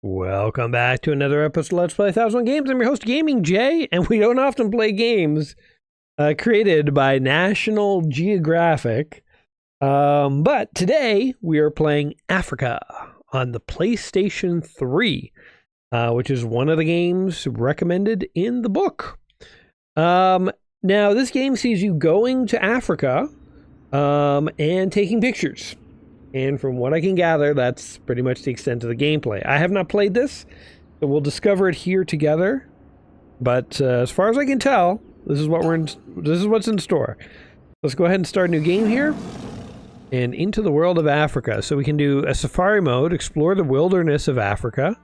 Welcome back to another episode of Let's Play 1001 Games. I'm your host, Gaming Jay, and we don't often play games created by National Geographic. But today we are playing Afrika on the PlayStation 3, which is one of the games recommended in the book. Now, this game sees you going to Africa and taking pictures. And from what I can gather, that's pretty much the extent of the gameplay. I have not played this, so we'll discover it here together. But as far as I can tell, this is what's in store. Let's go ahead and start a new game here. And into the world of Afrika. So we can do a safari mode, explore the wilderness of Afrika.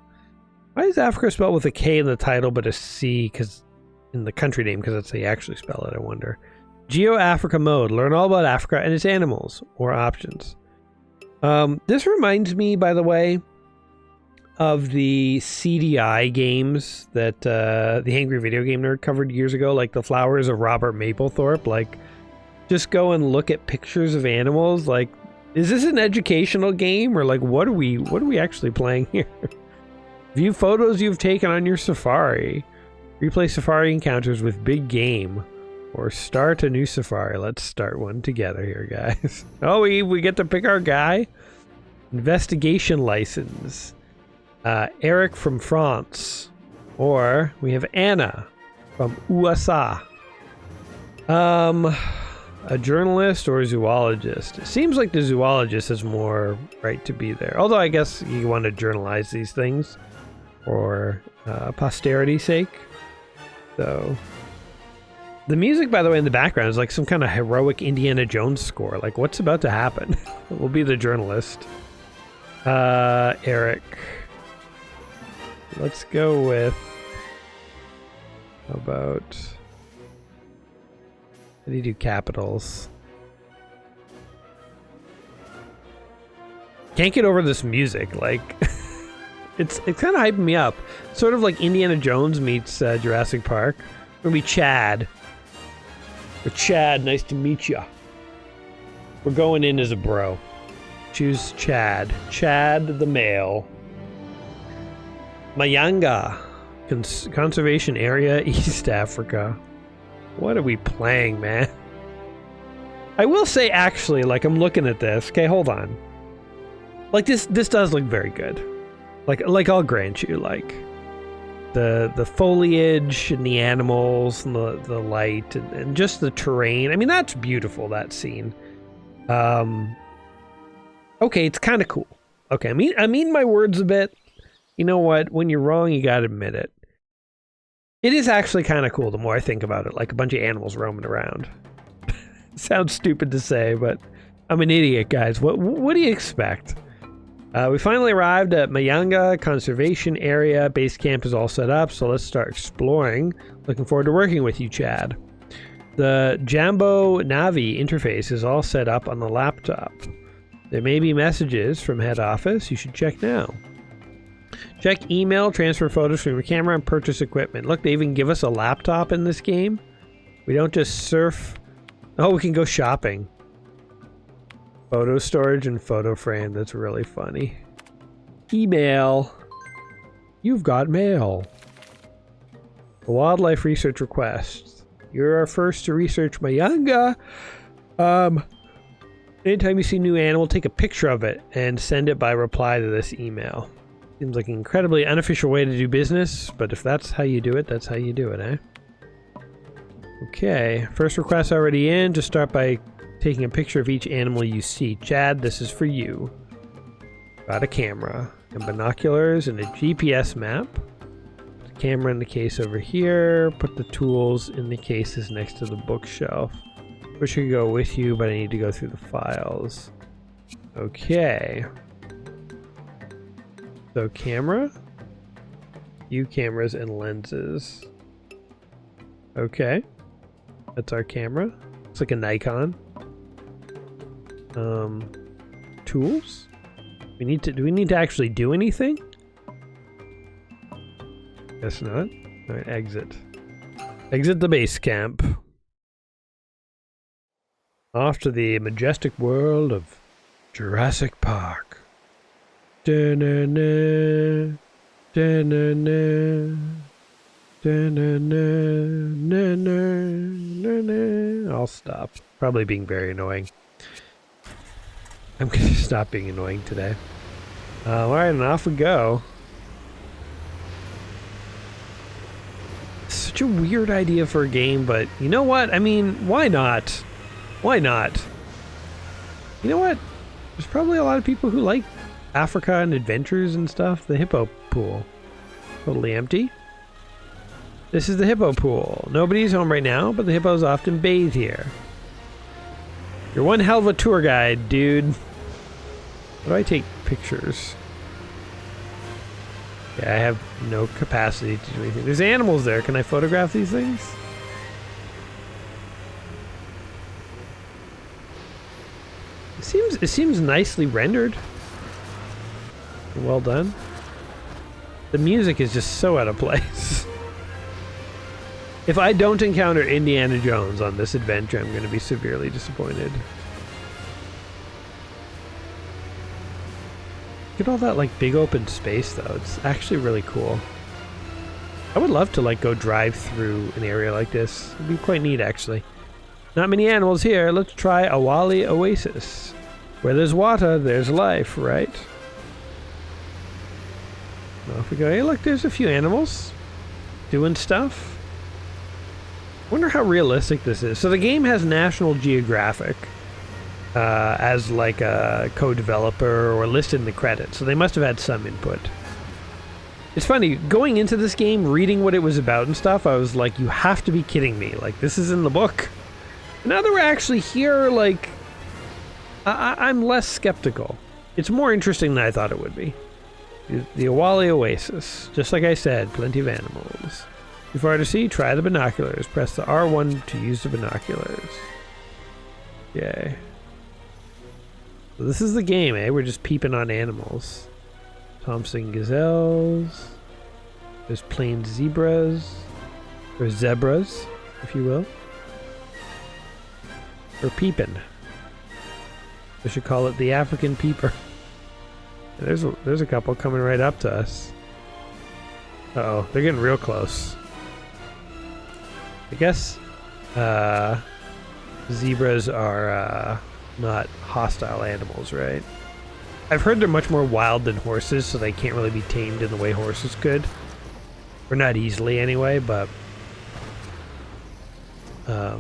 Why is Afrika spelled with a K in the title but a C in the country name? Because that's how you actually spell it, I wonder. Geo Afrika mode. Learn all about Afrika and its animals or options. This reminds me, by the way, of the CDI games that the Angry Video Game Nerd covered years ago, like The Flowers of Robert Mapplethorpe. Like, just go and look at pictures of animals. Like, is this an educational game, or like what are we actually playing here? View photos you've taken on your safari. Replay safari encounters with big game. Or start a new safari. Let's start one together here, guys. Oh, we get to pick our guy. Investigation license. Eric from France. Or we have Anna from USA. A journalist or a zoologist. It seems like the zoologist has more right to be there. Although I guess you want to journalize these things for posterity's sake. So... the music, by the way, in the background is like some kind of heroic Indiana Jones score. Like, what's about to happen? We'll be the journalist. Eric. Let's go with... how about... how do you do capitals? Can't get over this music. Like, it's kind of hyping me up. Sort of like Indiana Jones meets Jurassic Park. We're gonna be Chad. Or Chad, nice to meet ya. We're going in as a bro. Choose Chad. Chad the male. Mayanga. Conservation Area, East Africa. What are we playing, man? I will say, actually, like, I'm looking at this. Okay, hold on. Like, this does look very good. Like I'll grant you, like... The foliage and the animals and the light and just the terrain. I mean, that's beautiful, that scene. Okay, it's kind of cool. Okay, I mean my words a bit. You know what? When you're wrong, you gotta admit it. It is actually kind of cool the more I think about it, like a bunch of animals roaming around. Sounds stupid to say, but I'm an idiot, guys. What do you expect? We finally arrived at Mayanga Conservation Area. Base camp is all set up, so let's start exploring. Looking forward to working with you, Chad. The Jambo Navi interface is all set up on the laptop. There may be messages from head office. You should check now. Check email, transfer photos from your camera, and purchase equipment. Look, they even give us a laptop in this game. We don't just surf. Oh, we can go shopping. Photo storage and photo frame. That's really funny. Email. You've got mail. Wildlife research requests. You're our first to research Mayanga. Anytime you see a new animal, take a picture of it and send it by reply to this email. Seems like an incredibly unofficial way to do business, but if that's how you do it, that's how you do it, eh? Okay, first request already in. Just start by taking a picture of each animal you see. Chad, this is for you. Got a camera and binoculars and a GPS map. Put the camera in the case over here. Put the tools in the cases next to the bookshelf. Wish I could go with you, but I need to go through the files. Okay. So camera, view cameras and lenses. Okay. That's our camera. It's like a Nikon. Tools? Do we need to actually do anything? Guess not. Alright, exit. Exit the base camp. Off to the majestic world of Jurassic Park. Da-na-na, da-na-na, da-na-na, I'll stop. Probably being very annoying. I'm gonna stop being annoying today. Alright, and off we go. Such a weird idea for a game, but you know what? I mean, why not? Why not? You know what? There's probably a lot of people who like Africa and adventures and stuff. The hippo pool. Totally empty. This is the hippo pool. Nobody's home right now, but the hippos often bathe here. You're one hell of a tour guide, dude. How do I take pictures? Yeah, I have no capacity to do anything. There's animals there. Can I photograph these things? It seems nicely rendered. Well done. The music is just so out of place. If I don't encounter Indiana Jones on this adventure, I'm going to be severely disappointed. Look at all that like big open space though. It's actually really cool. I would love to like go drive through an area like this. It'd be quite neat actually. Not many animals here. Let's try Awali Oasis. Where there's water, there's life, right? Off we go. Hey, look, there's a few animals doing stuff. Wonder how realistic this is. So the game has National Geographic as like a co-developer or listed in the credits. So they must have had some input. It's funny, going into this game, reading what it was about and stuff, I was like, you have to be kidding me. Like, this is in the book. And now that we're actually here, like, I'm less skeptical. It's more interesting than I thought it would be. The Awali Oasis. Just like I said, plenty of animals. Too far to see? Try the binoculars. Press the R1 to use the binoculars. Yay. So this is the game, eh? We're just peeping on animals. Thompson gazelles. There's plain zebras. Or zebras, if you will. We're peeping. I should call it the African peeper. There's a couple coming right up to us. Uh-oh, they're getting real close. I guess zebras are not hostile animals, right? I've heard they're much more wild than horses, so they can't really be tamed in the way horses could. Or not easily anyway, but I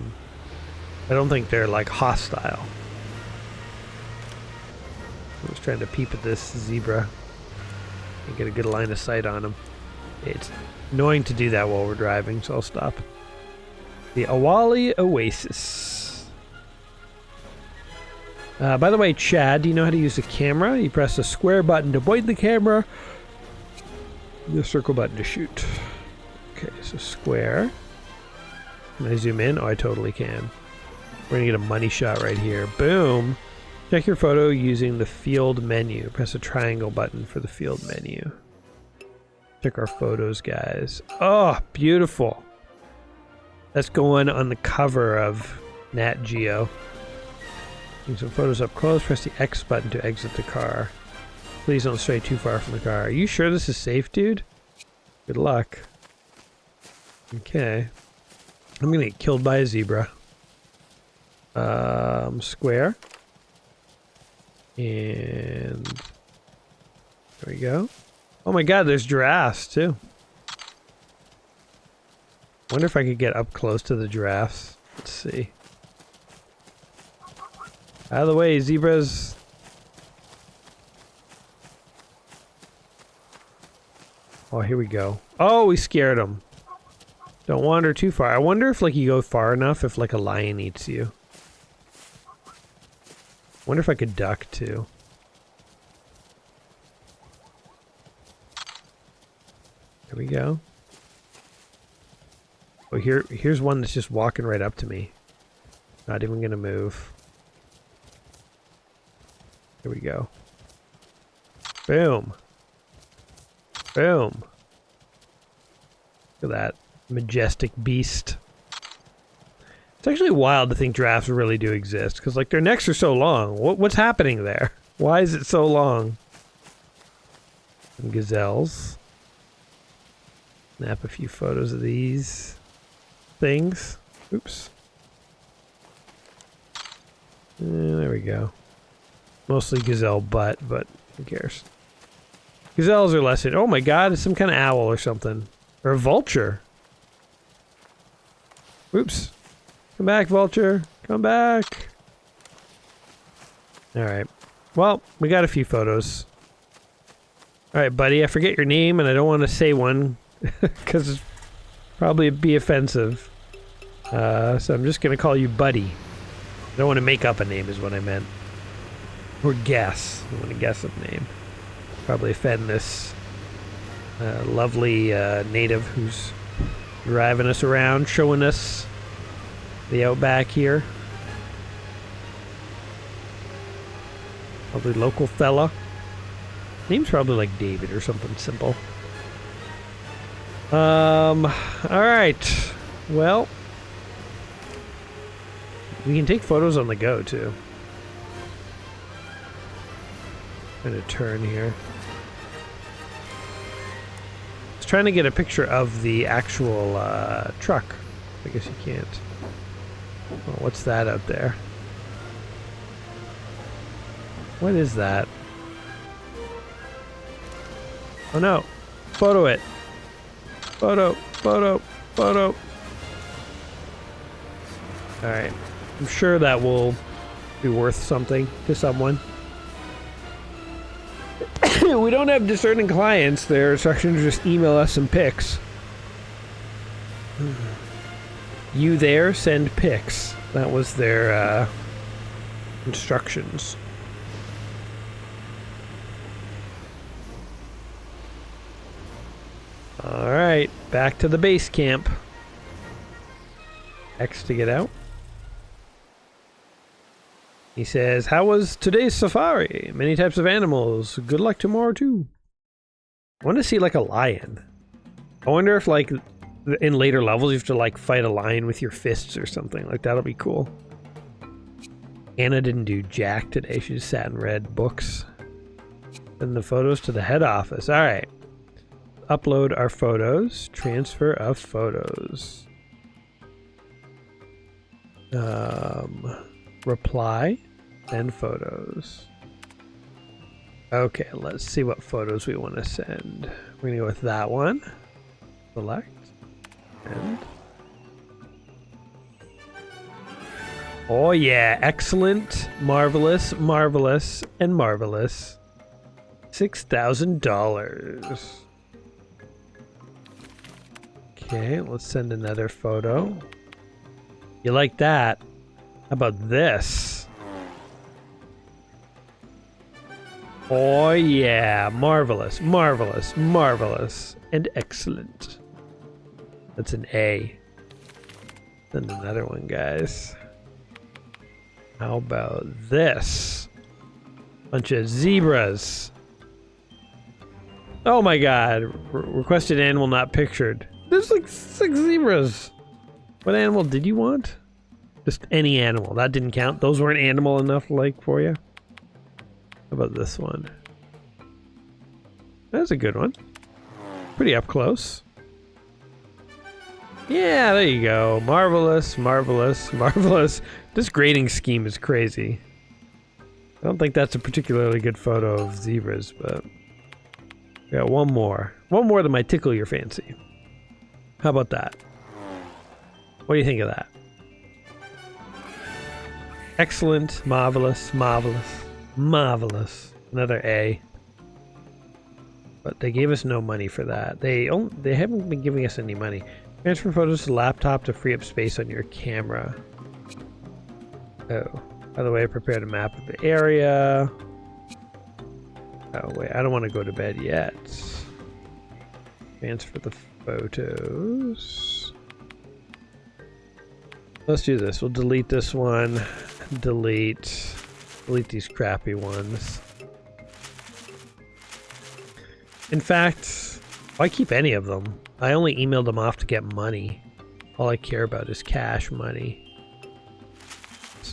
don't think they're like hostile. I was trying to peep at this zebra and get a good line of sight on him. It's annoying to do that while we're driving, so I'll stop. The Awali Oasis. By the way, Chad, do you know how to use the camera? You press the square button to point the camera, the circle button to shoot. Okay, so square. Can I zoom in? Oh, I totally can. We're gonna get a money shot right here. Boom! Check your photo using the field menu. Press the triangle button for the field menu. Check our photos, guys. Oh, beautiful. That's going on the cover of Nat Geo. Taking some photos up close. Press the X button to exit the car. Please don't stray too far from the car. Are you sure this is safe, dude? Good luck. Okay. I'm gonna get killed by a zebra. Square. And there we go. Oh my god, there's giraffes too. Wonder if I could get up close to the giraffes. Let's see. Out of the way, zebras. Oh, here we go. Oh, we scared them. Don't wander too far. I wonder if like you go far enough if like a lion eats you. Wonder if I could duck too. There we go. Oh, here's one that's just walking right up to me. Not even gonna move. There we go. Boom. Boom. Look at that majestic beast. It's actually wild to think giraffes really do exist, because like their necks are so long. What's happening there? Why is it so long? And gazelles. Snap a few photos of these things. Oops. There we go. Mostly gazelle butt, but who cares? Gazelles are less. Oh my god, it's some kind of owl or something. Or a vulture. Oops. Come back, vulture. Come back. Alright. Well, we got a few photos. Alright, buddy, I forget your name and I don't want to say one because it's probably be offensive. So I'm just going to call you Buddy. I don't want to make up a name is what I meant. Or guess. I want to guess a name. Probably offend this lovely native who's driving us around, showing us the outback here. Probably local fella. Name's probably like David or something simple. Alright. Well, we can take photos on the go too. I'm gonna turn here. I was trying to get a picture of the actual truck. I guess you can't. Oh, what's that out there? What is that? Oh no! Photo it! Photo! Photo! Photo! Alright. I'm sure that will be worth something to someone. We don't have discerning clients. Their instructions just email us some pics. You there? Send pics. That was their instructions. Alright, back to the base camp. X to get out. He says, how was today's safari? Many types of animals. Good luck tomorrow too. I want to see like a lion. I wonder if like in later levels you have to like fight a lion with your fists or something. Like that'll be cool. Anna didn't do jack today. She just sat and read books. Send the photos to the head office. Alright. Upload our photos. Transfer of photos. Reply. Send photos. Okay, let's see what photos we want to send. We're gonna go with that one. Select. Send. Oh yeah, excellent, marvelous, marvelous, and marvelous. $6,000. Okay, let's send another photo. You like that? How about this? Oh yeah, marvelous, marvelous, marvelous, and excellent. That's an A. Then another one, guys. How about this? Bunch of zebras. Oh my god. Requested animal not pictured. There's like 6 zebras. What animal did you want? Just any animal. That didn't count. Those weren't animal enough, like, for you. How about this one? That's a good one. Pretty up close. Yeah, there you go. Marvelous, marvelous, marvelous. This grading scheme is crazy. I don't think that's a particularly good photo of zebras, but... we got one more. One more that might tickle your fancy. How about that? What do you think of that? Excellent, marvelous, marvelous, marvelous. Another A. But they gave us no money for that. They haven't been giving us any money. Transfer photos to laptop to free up space on your camera. Oh. By the way, prepared a map of the area. Oh wait, I don't want to go to bed yet. Transfer the photos. Let's do this. We'll delete this one. Delete these crappy ones. In fact, why keep any of them? I only emailed them off to get money. All I care about is cash money.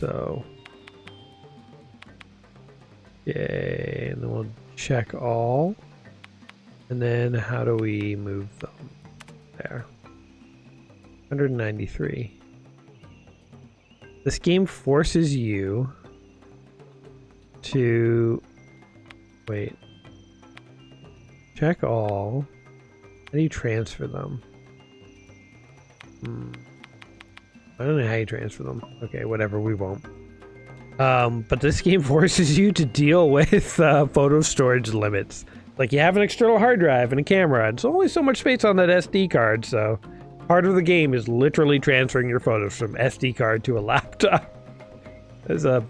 So, yay, and then we'll check all. And then how do we move them? There. 193. This game forces you to wait. Check all. How do you transfer them? I don't know how you transfer them. Okay, whatever, we won't. But this game forces you to deal with photo storage limits. Like, you have an external hard drive and a camera. It's only so much space on that SD card, so part of the game is literally transferring your photos from SD card to a laptop. That's a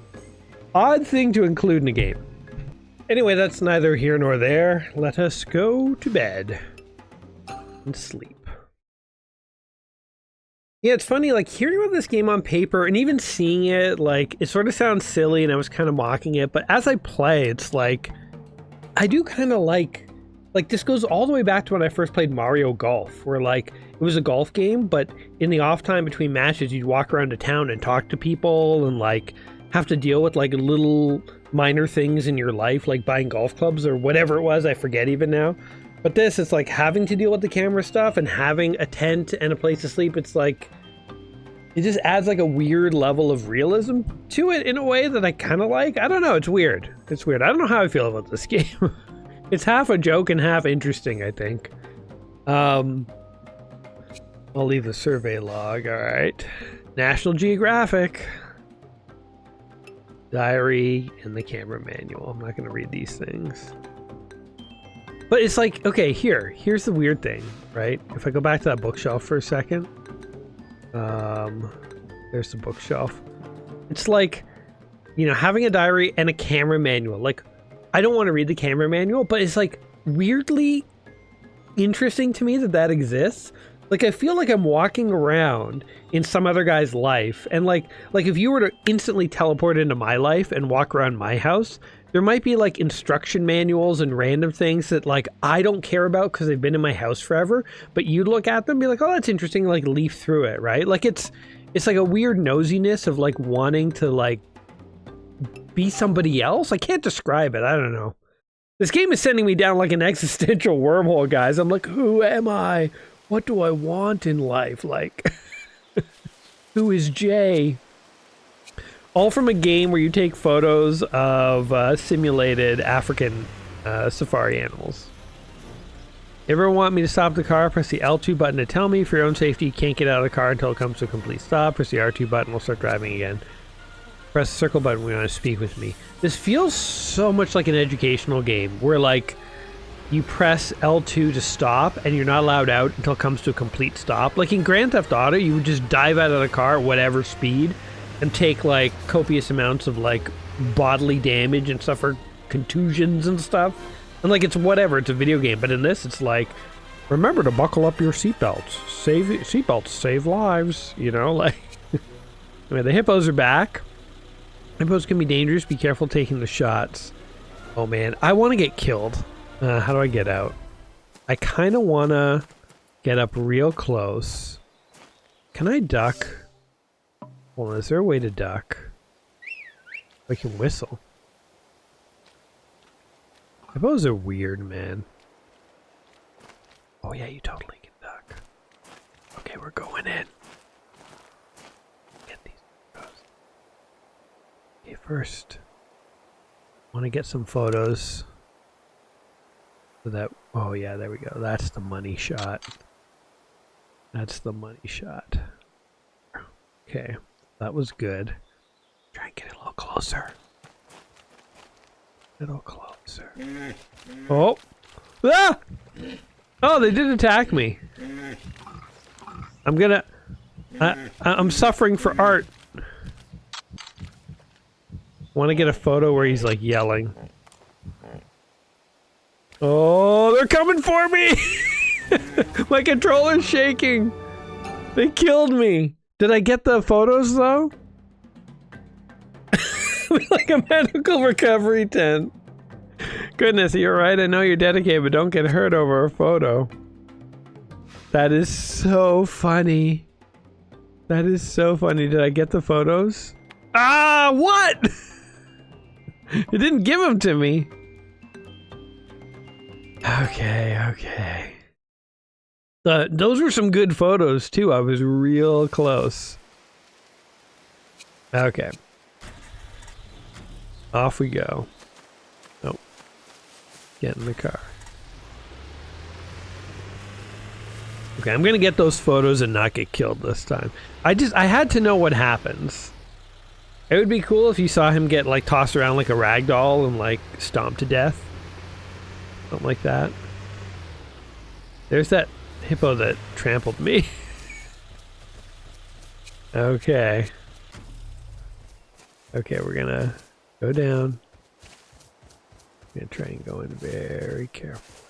odd thing to include in a game. Anyway, that's neither here nor there. Let us go to bed and sleep. Yeah, it's funny, like, hearing about this game on paper and even seeing it, like, it sort of sounds silly and I was kind of mocking it, but as I play, it's like, I do kind of like, this goes all the way back to when I first played Mario Golf, where, like, it was a golf game, but in the off time between matches, you'd walk around to town and talk to people and, like, have to deal with, like, little minor things in your life, like buying golf clubs or whatever it was, I forget even now. But this, it's like having to deal with the camera stuff and having a tent and a place to sleep. It's like, it just adds like a weird level of realism to it in a way that I kind of like. I don't know. It's weird. It's weird. I don't know how I feel about this game. It's half a joke and half interesting, I think. I'll leave the survey log. All right. National Geographic. Diary and the camera manual. I'm not going to read these things. But it's like, okay, here's the weird thing, right? If I go back to that bookshelf for a second. There's the bookshelf. It's like, you know, having a diary and a camera manual. Like, I don't want to read the camera manual, but it's like weirdly interesting to me that that exists. Like, I feel like I'm walking around in some other guy's life, and like if you were to instantly teleport into my life and walk around my house, there might be like instruction manuals and random things that like I don't care about because they've been in my house forever, but you'd look at them and be like, oh, that's interesting, like leaf through it, right? Like it's like a weird nosiness of like wanting to like be somebody else. I can't describe it. I don't know. This game is sending me down like an existential wormhole, guys. I'm like, who am I? What do I want in life? Like, who is Jay? All from a game where you take photos of simulated African safari animals. Ever want me to stop the car? Press the L2 button to tell me. For your own safety, you can't get out of the car until it comes to a complete stop. Press the R2 button, we'll start driving again. Press the circle button when you want to speak with me. This feels so much like an educational game where like you press L2 to stop and you're not allowed out until it comes to a complete stop. Like in Grand Theft Auto, you would just dive out of the car at whatever speed and take like copious amounts of like bodily damage and suffer contusions and stuff. And like it's whatever, it's a video game. But in this, it's like, remember to buckle up your seatbelts. Seatbelts save lives, you know, like. Anyway, the hippos are back. Hippos can be dangerous. Be careful taking the shots. Oh man, I want to get killed. How do I get out? I kind of want to get up real close. Can I duck? Hold on, is there a way to duck? I can whistle. Hippos are weird, man. Oh yeah, you totally can duck. Okay, we're going in. Get these photos. Okay, first, I want to get some photos. So that, oh yeah, there we go. That's the money shot. That's the money shot. Okay, that was good. Try and get a little closer. A little closer. Oh! Ah! Oh, they did attack me. I'm suffering for art. Want to get a photo where he's like yelling. Oh, they're coming for me! My controller's shaking. They killed me. Did I get the photos though? Like a medical recovery tent. Goodness, you're right. I know you're dedicated, but don't get hurt over a photo. That is so funny. That is so funny. Did I get the photos? Ah, what? It didn't give them to me. Okay. Those were some good photos too. I was real close. Okay. Off we go. Oh. Get in the car. Okay, I'm gonna get those photos and not get killed this time. I had to know what happens. It would be cool if you saw him get like tossed around like a rag doll and like stomped to death. Something like that. There's that hippo that trampled me. Okay. Okay, we're gonna go down. I'm gonna try and go in very carefully.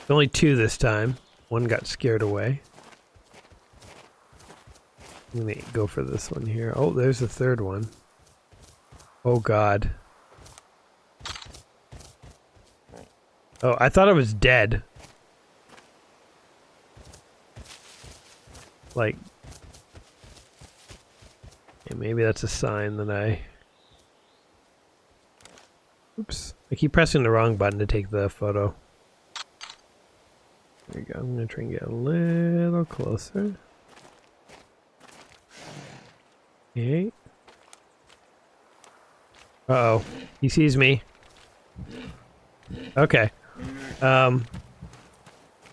Only two this time. One got scared away. I'm gonna go for this one here. Oh, there's the third one. Oh God. Oh, I thought I was dead. Like, yeah, maybe that's a sign that I... Oops. I keep pressing the wrong button to take the photo. There you go. I'm gonna try and get a little closer. Okay. Uh-oh. He sees me. Okay. I'm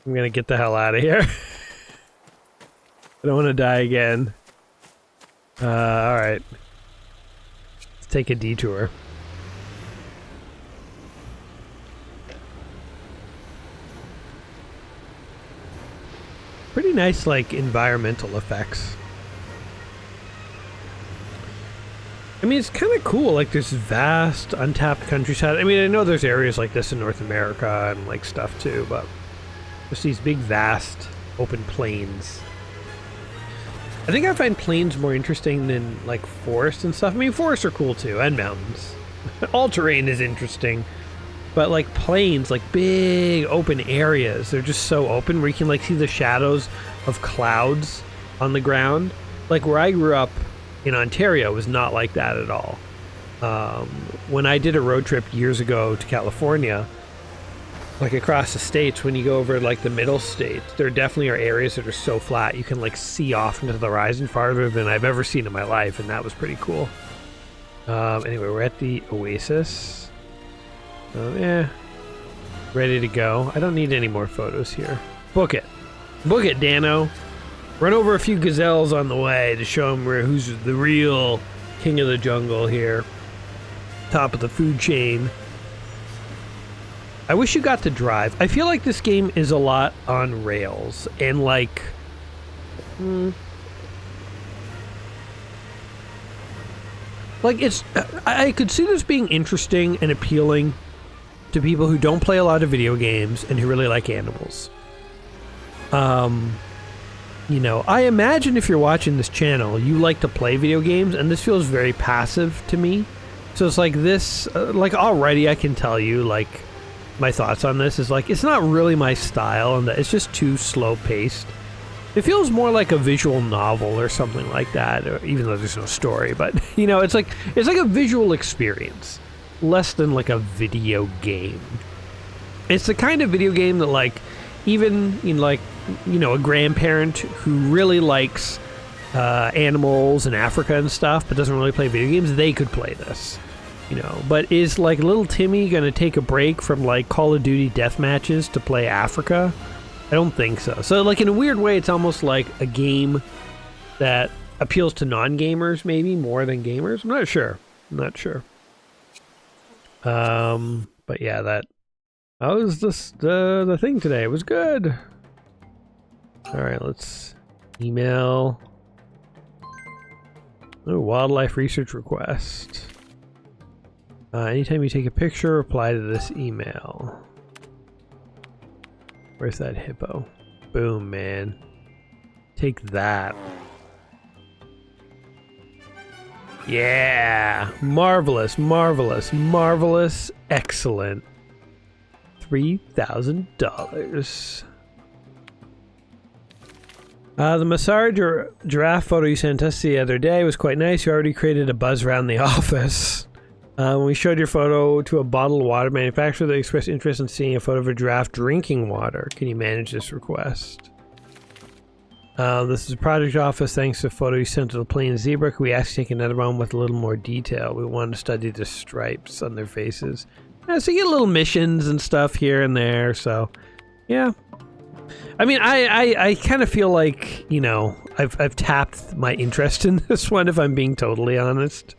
gonna get the hell out of here. I don't want to die again. Alright. Let's take a detour. Pretty nice, like, environmental effects. I mean, it's kind of cool, like, this vast, untapped countryside. I mean, I know there's areas like this in North America and, like, stuff, too, but just these big, vast, open plains. I think I find plains more interesting than, like, forests and stuff. I mean, forests are cool, too, and mountains. All terrain is interesting. But, like, plains, like, big, open areas, they're just so open where you can, like, see the shadows of clouds on the ground. Like, where I grew up in Ontario was not like that at all. When I did a road trip years ago to California, like, across the states, when you go over, like, the middle states, there definitely are areas that are so flat you can, like, see off into the horizon farther than I've ever seen in my life, and that was pretty cool. Anyway, we're at the Oasis. Yeah, ready to go. I don't need any more photos here. Book it. Book it, Dano. Run over a few gazelles on the way to show them who's the real king of the jungle here. Top of the food chain. I wish you got to drive. I feel like this game is a lot on rails. And like... Like, it's... I could see this being interesting and appealing to people who don't play a lot of video games and who really like animals. You know, I imagine if you're watching this channel, you like to play video games, and this feels very passive to me. So it's like this, like already I can tell you, like, my thoughts on this is like, it's not really my style, and it's just too slow paced. It feels more like a visual novel or something like that, even though there's no story, but you know, it's like a visual experience. Less than like a video game. It's the kind of video game that, like, even in, like, you know, a grandparent who really likes animals and Africa and stuff but doesn't really play video games, they could play this, you know. But is, like, little Timmy gonna take a break from, like, Call of Duty death matches to play Africa? I don't think so. So, like, in a weird way, it's almost like a game that appeals to non-gamers maybe more than gamers. I'm not sure. But yeah, that was the thing today. It was good. All right, let's email. Oh, wildlife research request. Anytime you take a picture, reply to this email. Where's that hippo? Boom, man. Take that. Yeah, marvelous, excellent. $3,000. The massage or giraffe photo you sent us the other day was quite nice. You already created a buzz around the office. When we showed your photo to a bottled water manufacturer, they expressed interest in seeing a photo of a giraffe drinking water. Can you manage this request? This is a project office. Thanks to a photo you sent to the plain zebra. Could we ask you to take another one with a little more detail? We want to study the stripes on their faces. Yeah, so you get little missions and stuff here and there, so yeah. I mean, I kind of feel like, you know, I've tapped my interest in this one, if I'm being totally honest.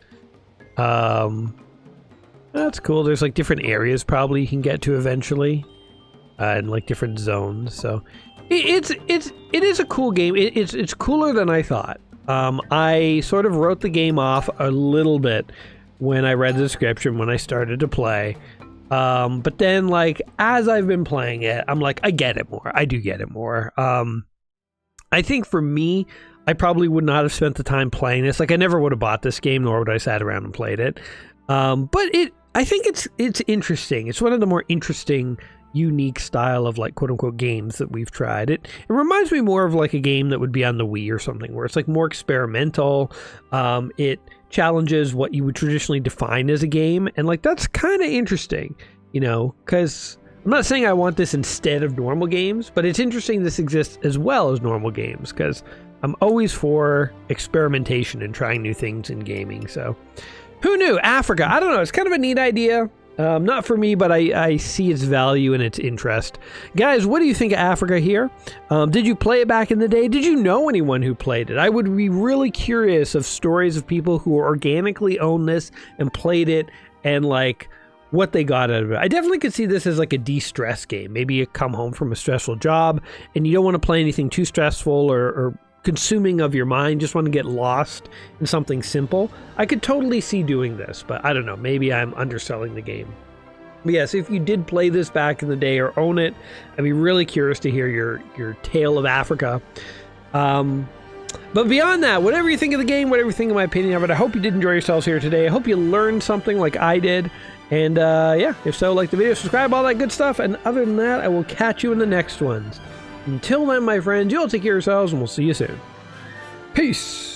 That's cool. There's like different areas probably you can get to eventually, and like different zones. So it is a cool game. It's cooler than I thought. I sort of wrote the game off a little bit when I read the description when I started to play. But then, like, as I've been playing it, I'm like, I get it more. I do get it more. I think for me, I probably would not have spent the time playing this. Like, I never would have bought this game, nor would I sat around and played it. But I think it's interesting. It's one of the more interesting, unique style of, like, quote-unquote games that we've tried. It reminds me more of, like, a game that would be on the Wii or something, where it's, like, more experimental. It challenges what you would traditionally define as a game, and, like, that's kind of interesting, you know, because I'm not saying I want this instead of normal games, but it's interesting this exists as well as normal games, because I'm always for experimentation and trying new things in gaming. So who knew? Afrika, I don't know, it's kind of a neat idea. Not for me, but I see its value and its interest. Guys, what do you think of Afrika here? Did you play it back in the day? Did you know anyone who played it? I would be really curious of stories of people who organically owned this and played it, and like what they got out of it. I definitely could see this as like a de-stress game. Maybe you come home from a stressful job and you don't want to play anything too stressful or consuming of your mind, just want to get lost in something simple. I could totally see doing this, but I don't know, maybe I'm underselling the game. But yes, if you did play this back in the day or own it, I'd be really curious to hear your tale of Afrika. But beyond that, whatever you think of the game, whatever you think of my opinion of it, I hope you did enjoy yourselves here today. I hope you learned something like I did. And yeah, if so, like the video, subscribe, all that good stuff. And other than that, I will catch you in the next ones. Until then, my friends, you all take care of yourselves, and we'll see you soon. Peace!